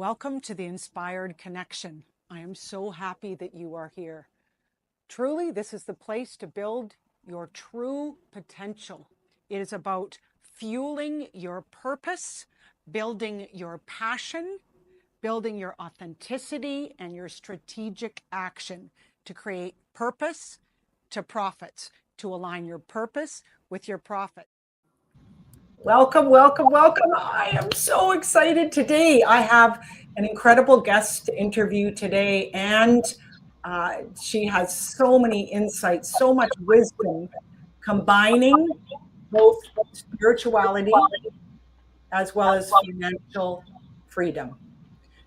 Welcome to the Inspired Connection. I am so happy that you are here. Truly, this is the place to build your true potential. It is about fueling your purpose, building your passion, building your authenticity and your strategic action to create purpose to profits, to align your purpose with your profit. Welcome, welcome, welcome. I am so excited today. I have an incredible guest to interview today, and she has so many insights, so much wisdom, combining both spirituality as well as financial freedom.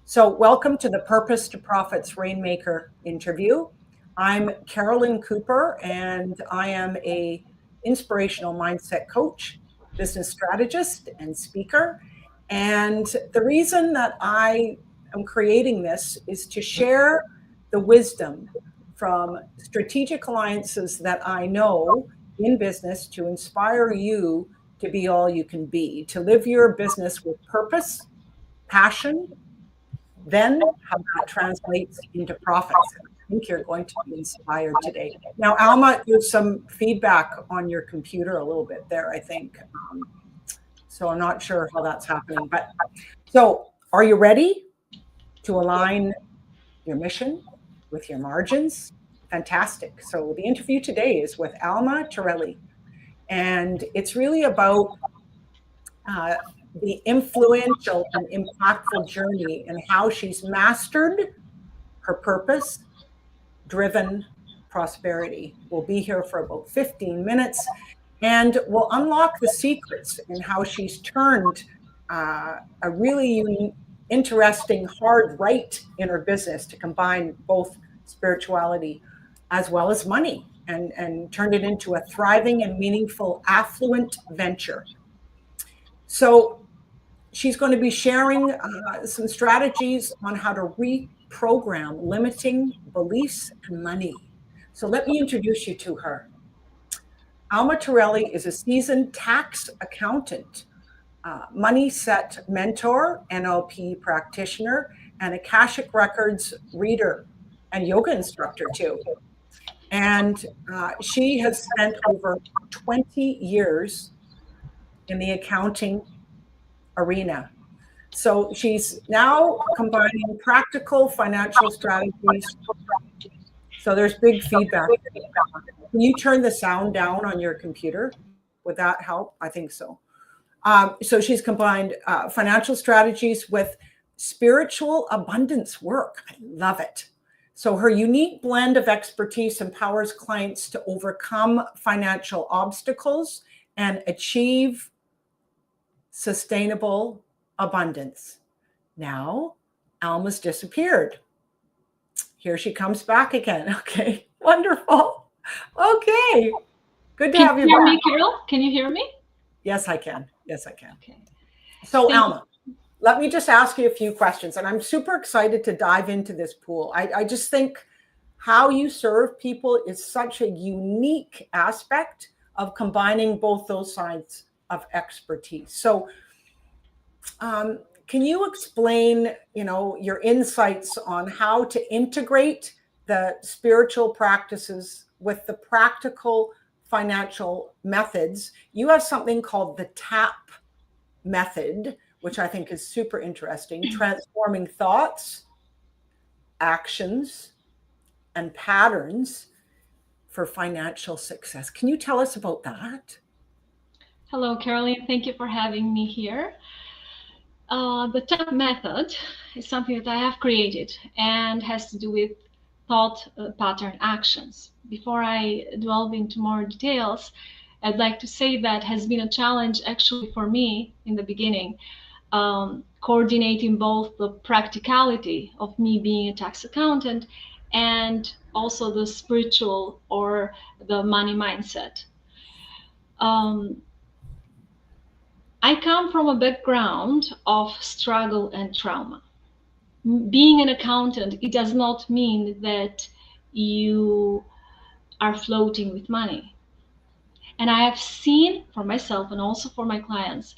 So welcome to the Purpose to Profits Rainmaker interview. I'm Carolyn Cooper, and I am a inspirational mindset coach, business strategist, and speaker. And the reason that I am creating this is to share the wisdom from strategic alliances that I know in business to inspire you to be all you can be, to live your business with purpose, passion, then how that translates into profits. I think you're going to be inspired today. Now, Alma, there's some feedback on your computer a little bit there, I think. So I'm not sure how that's happening. But so are you ready to align your mission with your margins? Fantastic. So the interview today is with Alma Tarelli. And it's really about the influential and impactful journey and how she's mastered her purpose-driven prosperity. We'll be here for about 15 minutes and we'll unlock the secrets in how she's turned a really interesting hard right in her business to combine both spirituality as well as money and turned it into a thriving and meaningful affluent venture. So she's going to be sharing some strategies on how to reprogram limiting beliefs and money. So let me introduce you to her. Alma Tarelli is a seasoned tax accountant, money set mentor, NLP practitioner, and Akashic Records reader and yoga instructor too. And she has spent over 20 years in the accounting arena. So she's now combining practical financial strategies. So there's big feedback. Can you turn the sound down on your computer? Would that help? I think so. So she's combined financial strategies with spiritual abundance work. I love it. So her unique blend of expertise empowers clients to overcome financial obstacles and achieve sustainable abundance. Now, Alma's disappeared. Here she comes back again. Okay, wonderful. Okay, good to have you back. Can you hear me, Carol? Can you hear me? Yes, I can. Yes, I can. Okay. So, Alma, let me just ask you a few questions. And I'm super excited to dive into this pool. I just think how you serve people is such a unique aspect of combining both those sides of expertise. So can you explain, your insights on how to integrate the spiritual practices with the practical financial methods? You have something called the TAP method, which I think is super interesting, transforming thoughts, actions, and patterns for financial success. Can you tell us about that? Hello, Carolyn. Thank you for having me here. The TAP method is something that I have created and has to do with thought pattern actions. Before I delve into more details, I'd like to say that has been a challenge actually for me in the beginning, coordinating both the practicality of me being a tax accountant and also the spiritual or the money mindset. I come from a background of struggle and trauma. Being an accountant, it does not mean that you are floating with money. And I have seen for myself and also for my clients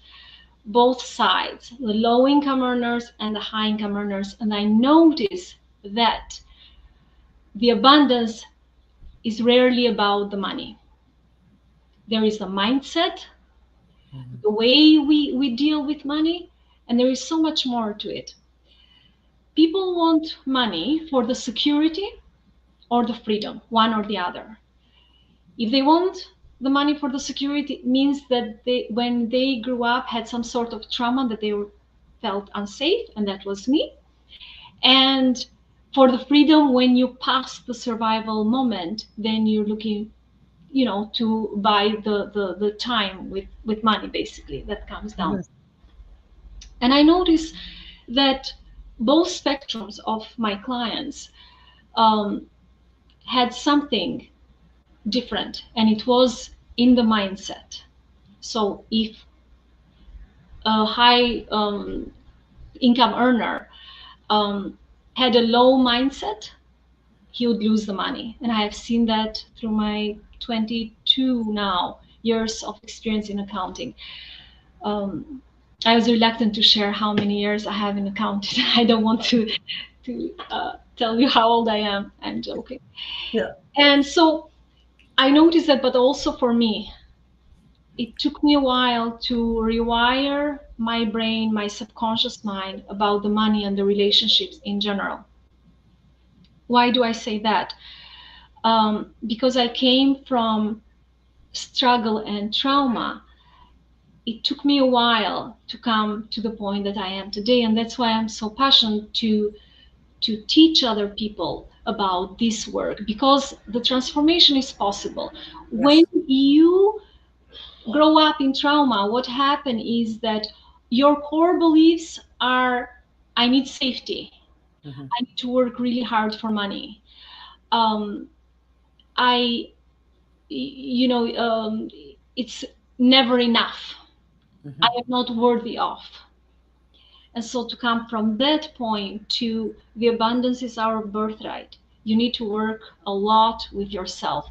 both sides, the low income earners and the high income earners. And I notice that the abundance is rarely about the money. There is a mindset, the way we deal with money, and there is so much more to it. People want money for the security or the freedom, one or the other. If they want the money for the security, it means that when they grew up, had some sort of trauma, that they felt unsafe, and that was me. And for the freedom, when you pass the survival moment, then you're looking, to buy the time with money, basically, that comes down. And I notice that both spectrums of my clients had something different, and it was in the mindset. So if a high income earner had a low mindset, he would lose the money. And I have seen that through my 22 now years of experience in accounting. I was reluctant to share how many years I have in accounting. I don't want to tell you how old I am. I'm joking. Yeah. And so I noticed that, but also for me, it took me a while to rewire my brain, my subconscious mind about the money and the relationships in general. Why do I say that? Because I came from struggle and trauma. It took me a while to come to the point that I am today, and that's why I'm so passionate to teach other people about this work, because the transformation is possible. Yes. When you grow up in trauma, what happens is that your core beliefs are, I need safety. Mm-hmm. I need to work really hard for money. It's never enough. Mm-hmm. I am not worthy of. And so to come from that point to the abundance is our birthright. You need to work a lot with yourself.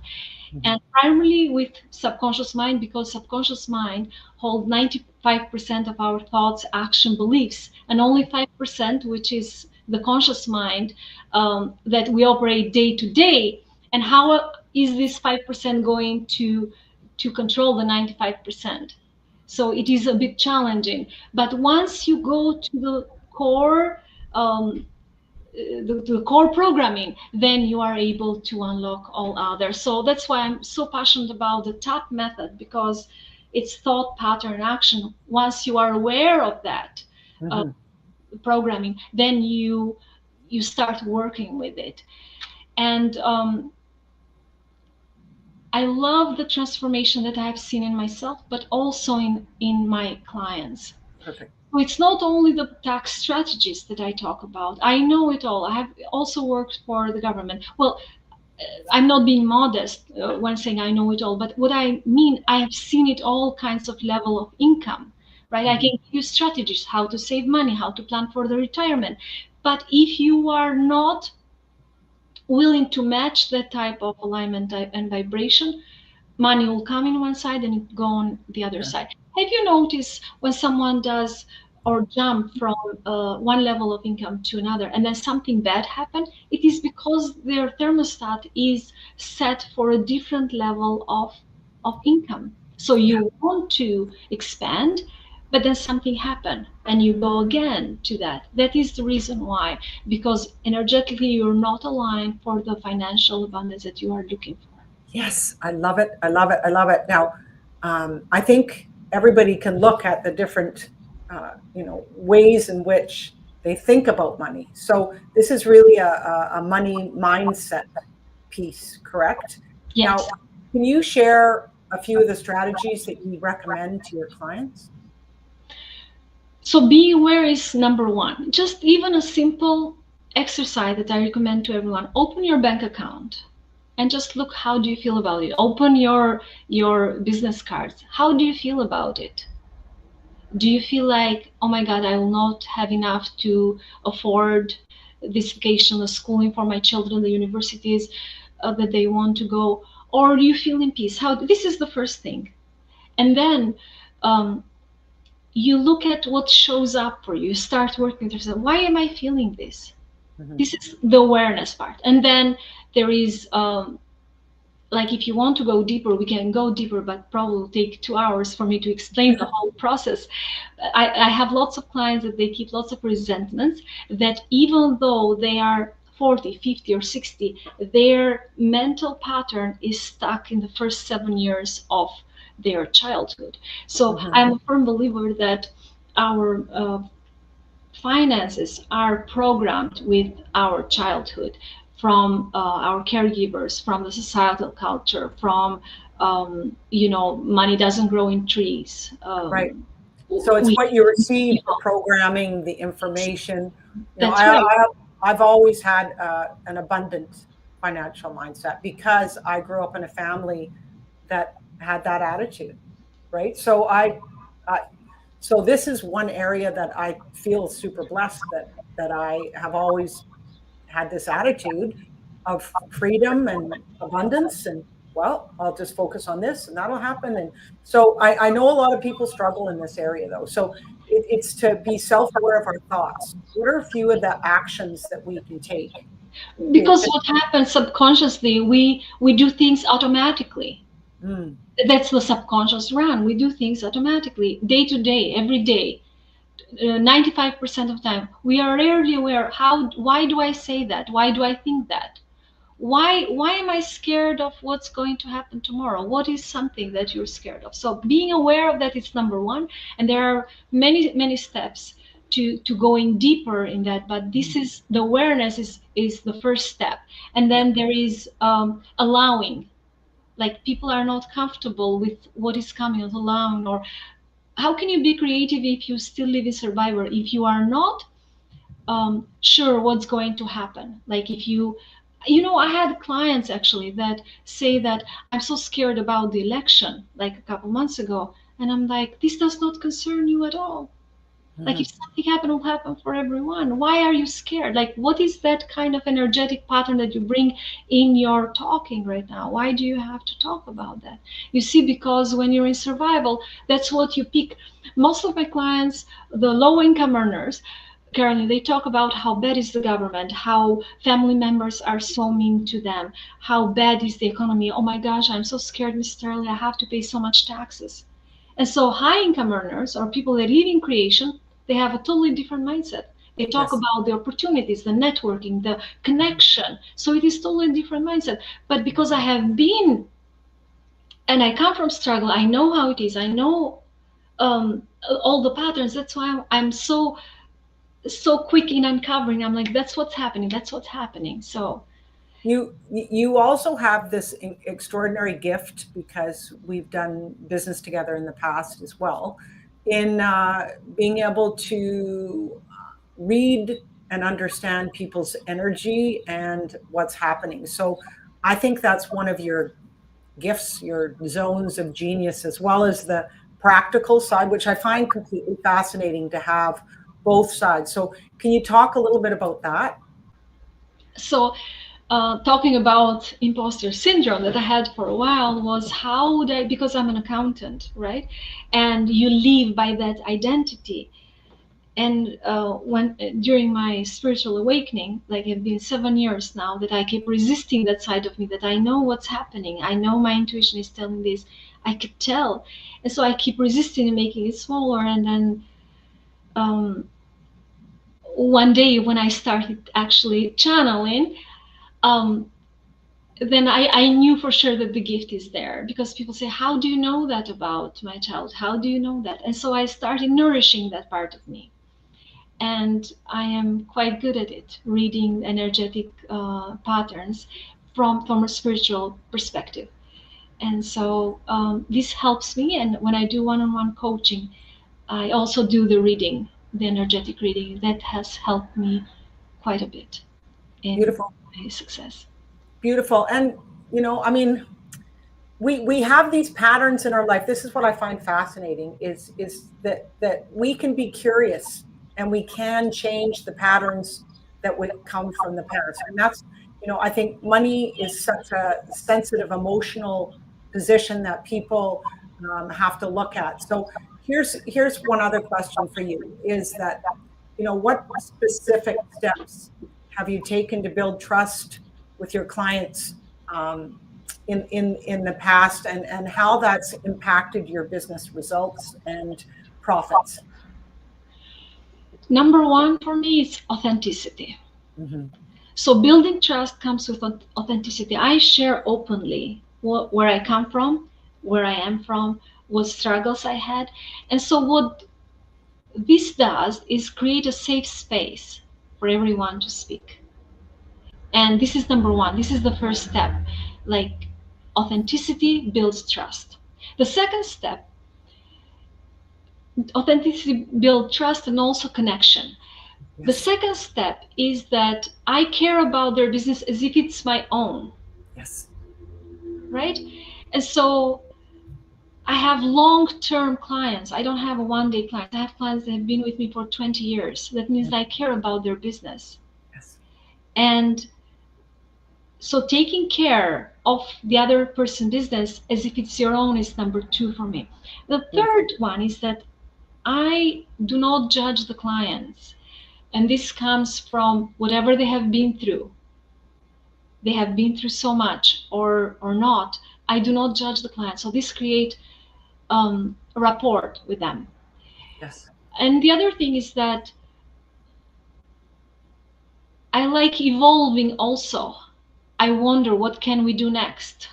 Mm-hmm. And primarily with subconscious mind, because subconscious mind holds 95% of our thoughts, action, beliefs, and only 5%, which is the conscious mind, that we operate day to day. And how is this 5% going to control the 95%? So it is a bit challenging. But once you go to the core, the core programming, then you are able to unlock all others. So that's why I'm so passionate about the TAP method, because it's thought, pattern, action. Once you are aware of that programming, then you start working with it. And I love the transformation that I've seen in myself, but also in my clients. Perfect. So it's not only the tax strategies that I talk about. I know it all. I have also worked for the government. Well, I'm not being modest when saying I know it all, but what I mean, I have seen it all kinds of level of income, right? Mm-hmm. I can give you strategies, how to save money, how to plan for the retirement. But if you are not willing to match that type of alignment and vibration, money will come in one side and it go on the other side. Have you noticed when someone does or jump from one level of income to another and then something bad happens? It is because their thermostat is set for a different level of income. So you want to expand, but then something happened and you go again to that. That is the reason why, because energetically you're not aligned for the financial abundance that you are looking for. Yes, I love it. I love it. I love it. Now, I think everybody can look at the different, ways in which they think about money. So this is really a money mindset piece, correct? Yes. Now, can you share a few of the strategies that you recommend to your clients? So be aware is number one. Just even a simple exercise that I recommend to everyone. Open your bank account and just look, how do you feel about it? Open your business cards. How do you feel about it? Do you feel like, oh my God, I will not have enough to afford this vacation, the schooling for my children, the universities that they want to go? Or do you feel in peace? This is the first thing. And then you look at what shows up for you. You start working with yourself. Why am I feeling this? This is the awareness part. And then there is like, if you want to go deeper, we can go deeper, but probably will take 2 hours for me to explain the whole process. I have lots of clients that they keep lots of resentments, that even though they are 40, 50, or 60, their mental pattern is stuck in the first 7 years of their childhood. So I'm a firm believer that our finances are programmed with our childhood, from our caregivers, from the societal culture, from money doesn't grow in trees. Right. So it's what you receive, the programming, the information. That's right. I've always had an abundant financial mindset because I grew up in a family that had that attitude, right? So so this is one area that I feel super blessed that I have always had this attitude of freedom and abundance, and well, I'll just focus on this and that'll happen. And so I know a lot of people struggle in this area though. So it's to be self-aware of our thoughts. What are a few of the actions that we can take? Because what happens subconsciously, we do things automatically. That's the subconscious run. We do things automatically, day to day, every day. 95% of the time, we are rarely aware. Why do I say that? Why do I think that? Why am I scared of what's going to happen tomorrow? What is something that you're scared of? So being aware of that is number one. And there are many steps to going deeper in that. But this is the awareness is the first step. And then there is allowing. Like, people are not comfortable with what is coming, not allowing. Or how can you be creative if you still live in survivor? If you are not sure what's going to happen. Like, if I had clients actually that say that I'm so scared about the election, like a couple months ago. And I'm like, this does not concern you at all. Like, if something happen, will happen for everyone. Why are you scared? Like, what is that kind of energetic pattern that you bring in your talking right now? Why do you have to talk about that? You see, because when you're in survival, that's what you pick. Most of my clients, the low income earners, Carolyn, they talk about how bad is the government, how family members are so mean to them, how bad is the economy. Oh my gosh, I'm so scared, Mr. Tarelli, I have to pay so much taxes. And so high income earners, or people that live in creation, they have a totally different mindset. They talk about the opportunities, the networking, the connection. So it is totally different mindset. But because I have been, and I come from struggle, I know how it is. I know all the patterns. That's why I'm so quick in uncovering. I'm like, that's what's happening. That's what's happening. So you also have this extraordinary gift, because we've done business together in the past as well, in being able to read and understand people's energy and what's happening. So I think that's one of your gifts, your zones of genius, as well as the practical side, which I find completely fascinating to have both sides. So can you talk a little bit about that? So talking about imposter syndrome that I had for a while was, how would I, because I'm an accountant, right? And you live by that identity. And when during my spiritual awakening, like, it's been 7 years now that I keep resisting that side of me, that I know what's happening. I know my intuition is telling this. I could tell. And so I keep resisting and making it smaller. And then one day when I started actually channeling, then I knew for sure that the gift is there, because people say, how do you know that about my child? How do you know that? And so I started nourishing that part of me. And I am quite good at it, reading energetic patterns from a spiritual perspective. And so this helps me. And when I do one-on-one coaching, I also do the reading, the energetic reading. That has helped me quite a bit in my success. Beautiful. And, I mean, we have these patterns in our life. This is what I find fascinating, is that we can be curious and we can change the patterns that would come from the past. And that's, I think money is such a sensitive, emotional position that people have to look at. So here's one other question for you is that, what specific steps have you taken to build trust with your clients in the past, and how that's impacted your business results and profits? Number one for me is authenticity. Mm-hmm. So building trust comes with authenticity. I share openly where I come from, where I am from, what struggles I had. And so what this does is create a safe space for everyone to speak. And this is number one. This is the first step. Like, authenticity builds trust. The second step, authenticity builds trust and also connection. Yes. The second step is that I care about their business as if it's my own. Yes. Right? And so I have long-term clients. I don't have a one-day client. I have clients that have been with me for 20 years. That means I care about their business. Yes. And so taking care of the other person's business as if it's your own is number two for me. The third one is that I do not judge the clients. And this comes from whatever they have been through. They have been through so much or not. I do not judge the client. So this creates a rapport with them. Yes. And the other thing is that I like evolving also. I wonder, what can we do next?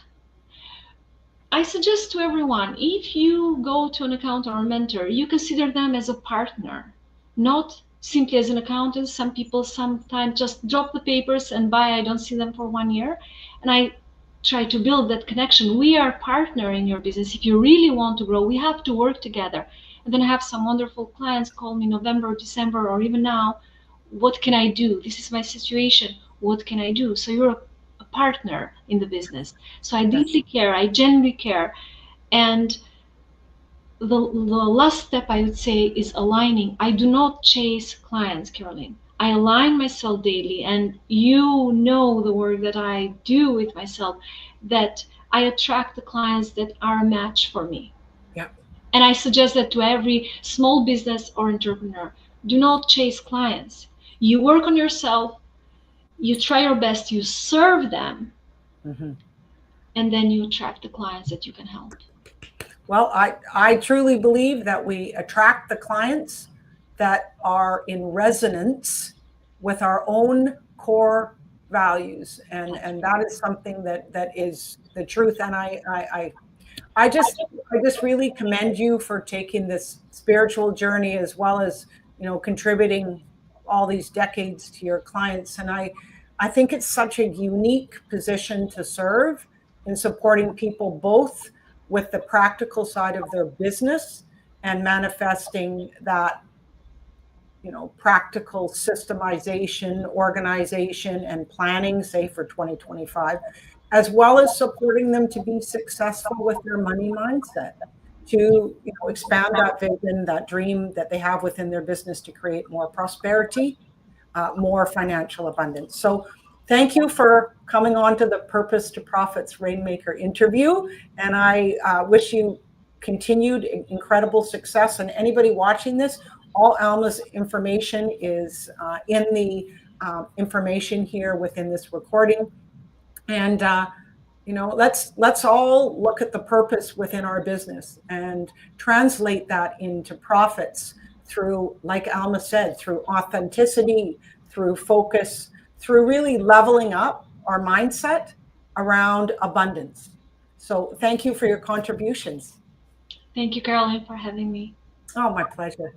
I suggest to everyone, if you go to an accountant or a mentor, you consider them as a partner, not simply as an accountant. Some people sometimes just drop the papers and bye, I don't see them for 1 year. And I try to build that connection. We are partner in your business. If you really want to grow, we have to work together. And then I have some wonderful clients call me November, December, or even now, what can I do? This is my situation. What can I do? So you're a partner in the business. So I deeply care. I genuinely care. And the last step I would say is aligning. I do not chase clients, Carolyn. I align myself daily, and you know the work that I do with myself, that I attract the clients that are a match for me. Yeah. And I suggest that to every small business or entrepreneur. Do not chase clients. You work on yourself, you try your best, you serve them, and then you attract the clients that you can help. Well, I truly believe that we attract the clients that are in resonance with our own core values. And that is something that is the truth. And I just really commend you for taking this spiritual journey, as well as, contributing all these decades to your clients. And I think it's such a unique position to serve in supporting people both with the practical side of their business and manifesting that, practical systemization, organization, and planning, say for 2025, as well as supporting them to be successful with their money mindset, to expand that vision, that dream that they have within their business to create more prosperity, more financial abundance. So thank you for coming on to the Purpose to Profits Rainmaker interview. And I wish you continued incredible success. And anybody watching this, all Alma's information is in the information here within this recording. And let's all look at the purpose within our business and translate that into profits through, like Alma said, through authenticity, through focus, through really leveling up our mindset around abundance. So thank you for your contributions. Thank you, Carolyn, for having me. Oh, my pleasure.